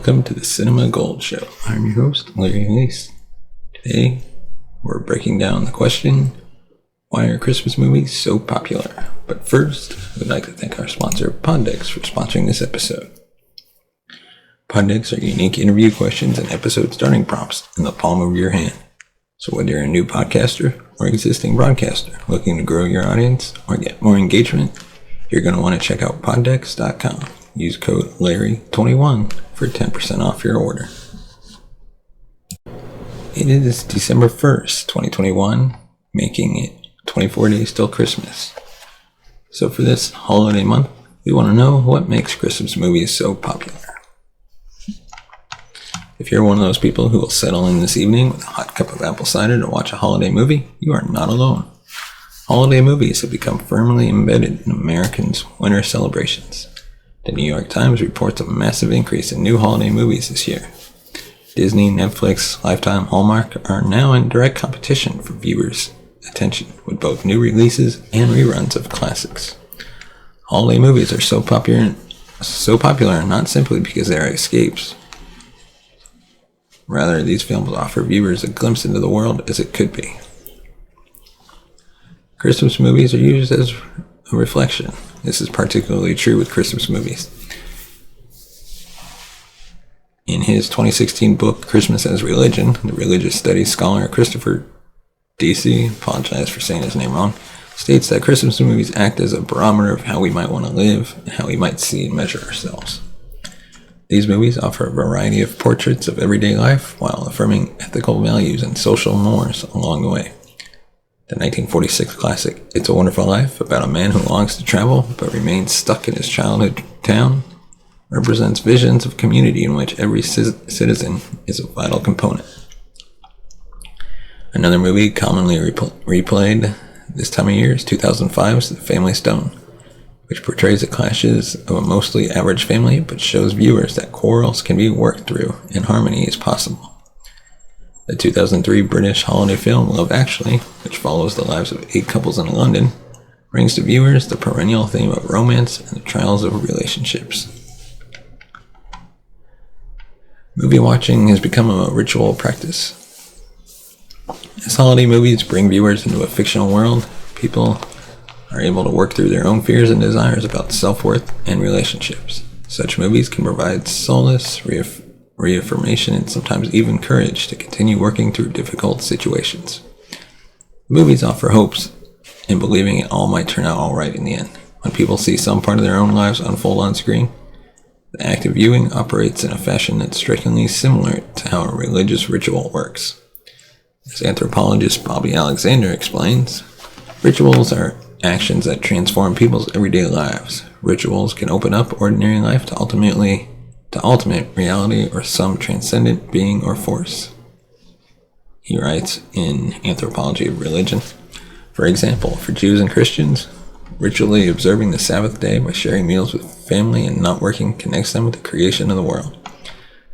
Welcome to the Cinema Gold Show. I'm your host, Larry Lease. Today, we're breaking down the question, why are Christmas movies so popular? But first, we'd like to thank our sponsor, Poddex, for sponsoring this episode. Poddex are unique interview questions and episode starting prompts in the palm of your hand. So whether you're a new podcaster or existing broadcaster looking to grow your audience or get more engagement, you're going to want to check out poddex.com. Use code Larry21 for 10% off your order. It is December 1st, 2021, making it 24 days till Christmas. So for this holiday month, we want to know what makes Christmas movies so popular. If you're one of those people who will settle in this evening with a hot cup of apple cider to watch a holiday movie, you are not alone. Holiday movies have become firmly embedded in Americans' winter celebrations. The New York Times reports a massive increase in new holiday movies this year. Disney, Netflix, Lifetime, Hallmark are now in direct competition for viewers' attention with both new releases and reruns of classics. Holiday movies are so popular not simply because they are escapes. Rather, these films offer viewers a glimpse into the world as it could be. Christmas movies are used as a reflection. This is particularly true with Christmas movies. In his 2016 book, Christmas as Religion, the religious studies scholar Christopher D.C., apologize for saying his name wrong, states that Christmas movies act as a barometer of how we might want to live and how we might see and measure ourselves. These movies offer a variety of portraits of everyday life while affirming ethical values and social mores along the way. The 1946 classic It's a Wonderful Life, about a man who longs to travel but remains stuck in his childhood town, represents visions of community in which every citizen is a vital component. Another movie commonly replayed this time of year is 2005's The Family Stone, which portrays the clashes of a mostly average family but shows viewers that quarrels can be worked through and harmony is possible. The 2003 British holiday film Love Actually, which follows the lives of 8 couples in London, brings to viewers the perennial theme of romance and the trials of relationships. Movie watching has become a ritual practice. As holiday movies bring viewers into a fictional world, people are able to work through their own fears and desires about self-worth and relationships. Such movies can provide solace, reaffirmation, and sometimes even courage to continue working through difficult situations. Movies offer hopes in believing it all might turn out alright in the end. When people see some part of their own lives unfold on screen, the act of viewing operates in a fashion that's strikingly similar to how a religious ritual works. As anthropologist Bobby Alexander explains, rituals are actions that transform people's everyday lives. Rituals can open up ordinary life to ultimate reality or some transcendent being or force. He writes in Anthropology of Religion, for example, for Jews and Christians, ritually observing the Sabbath day by sharing meals with family and not working connects them with the creation of the world.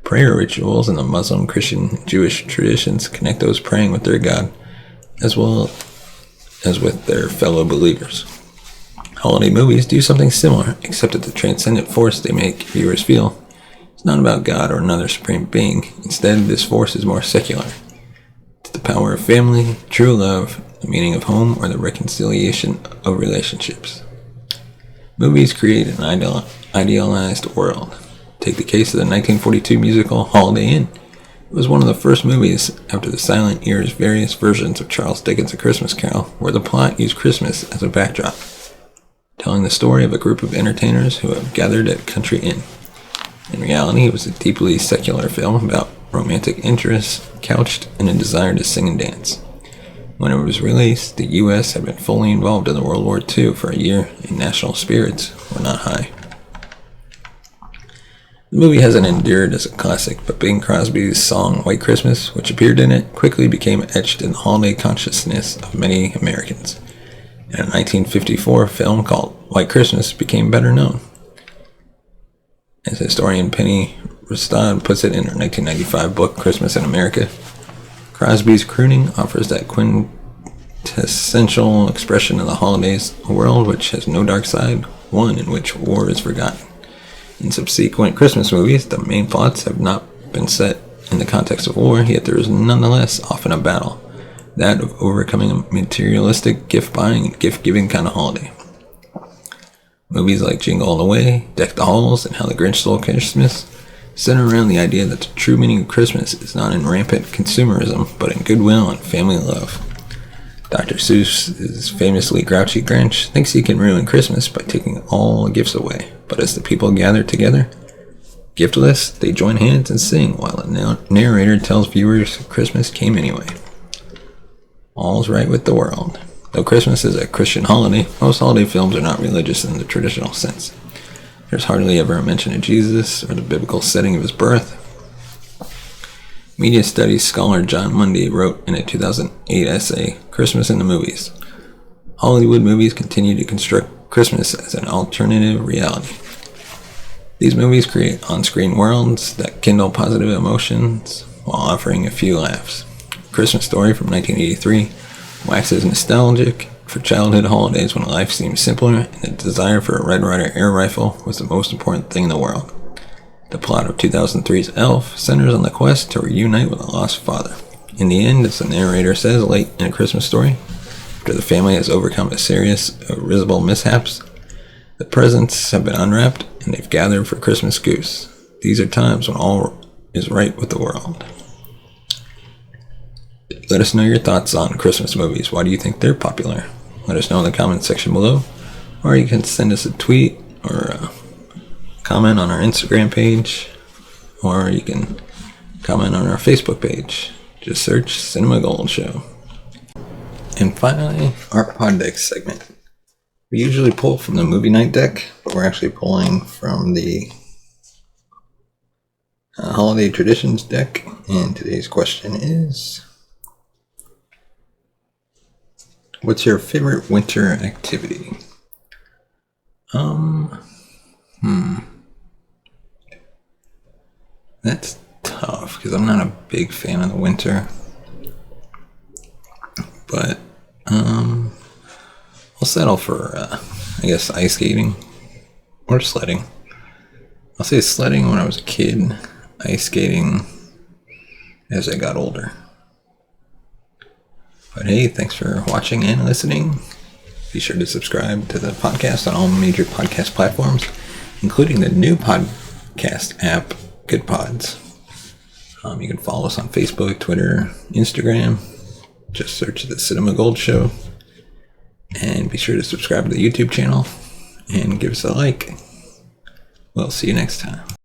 Prayer rituals in the Muslim, Christian, Jewish traditions connect those praying with their God as well as with their fellow believers. Holiday movies do something similar, except that the transcendent force they make viewers feel is not about God or another supreme being. Instead, this force is more secular. It's the power of family, true love, the meaning of home, or the reconciliation of relationships. Movies create an idealized world. Take the case of the 1942 musical Holiday Inn. It was one of the first movies after the silent era's various versions of Charles Dickens' A Christmas Carol, where the plot used Christmas as a backdrop, telling the story of a group of entertainers who have gathered at a country inn. In reality, it was a deeply secular film about romantic interests couched in a desire to sing and dance. When it was released, the U.S. had been fully involved in the World War II for a year, and national spirits were not high. The movie hasn't endured as a classic, but Bing Crosby's song White Christmas, which appeared in it, quickly became etched in the holiday consciousness of many Americans. And a 1954 film called White Christmas became better known. As historian Penny Rostad puts it in her 1995 book, Christmas in America, Crosby's crooning offers that quintessential expression of the holidays, a world which has no dark side, one in which war is forgotten. In subsequent Christmas movies, the main plots have not been set in the context of war, yet there is nonetheless often a battle, that of overcoming a materialistic, gift-buying, and gift-giving kind of holiday. Movies like Jingle All the Way, Deck the Halls, and How the Grinch Stole Christmas center around the idea that the true meaning of Christmas is not in rampant consumerism, but in goodwill and family love. Dr. Seuss's famously grouchy Grinch thinks he can ruin Christmas by taking all the gifts away, but as the people gather together, giftless, they join hands and sing while the narrator tells viewers Christmas came anyway. All's right with the world. Though Christmas is a Christian holiday, most holiday films are not religious in the traditional sense. There's hardly ever a mention of Jesus or the biblical setting of his birth. Media studies scholar John Mundy wrote in a 2008 essay, Christmas in the Movies. Hollywood movies continue to construct Christmas as an alternative reality. These movies create on-screen worlds that kindle positive emotions while offering a few laughs. Christmas Story from 1983 waxes nostalgic for childhood holidays when life seemed simpler and the desire for a Red Ryder air rifle was the most important thing in the world. The plot of 2003's Elf centers on the quest to reunite with a lost father. In the end, as the narrator says late in A Christmas Story, after the family has overcome a serious, risible mishaps, the presents have been unwrapped and they've gathered for Christmas goose. These are times when all is right with the world. Let us know your thoughts on Christmas movies. Why do you think they're popular? Let us know in the comments section below, or you can send us a tweet or comment on our Instagram page, or you can comment on our Facebook page. Just search Cinema Gold Show. And finally, our pod deck segment. We usually pull from the movie night deck, but we're actually pulling from the holiday traditions deck. And today's question is, what's your favorite winter activity? That's tough because I'm not a big fan of the winter. But I'll settle for I guess ice skating or sledding. I'll say sledding when I was a kid, ice skating as I got older. But hey, thanks for watching and listening. Be sure to subscribe to the podcast on all major podcast platforms, including the new podcast app, Good Pods. You can follow us on Facebook, Twitter, Instagram. Just search the Cinema Gold Show. And be sure to subscribe to the YouTube channel and give us a like. We'll see you next time.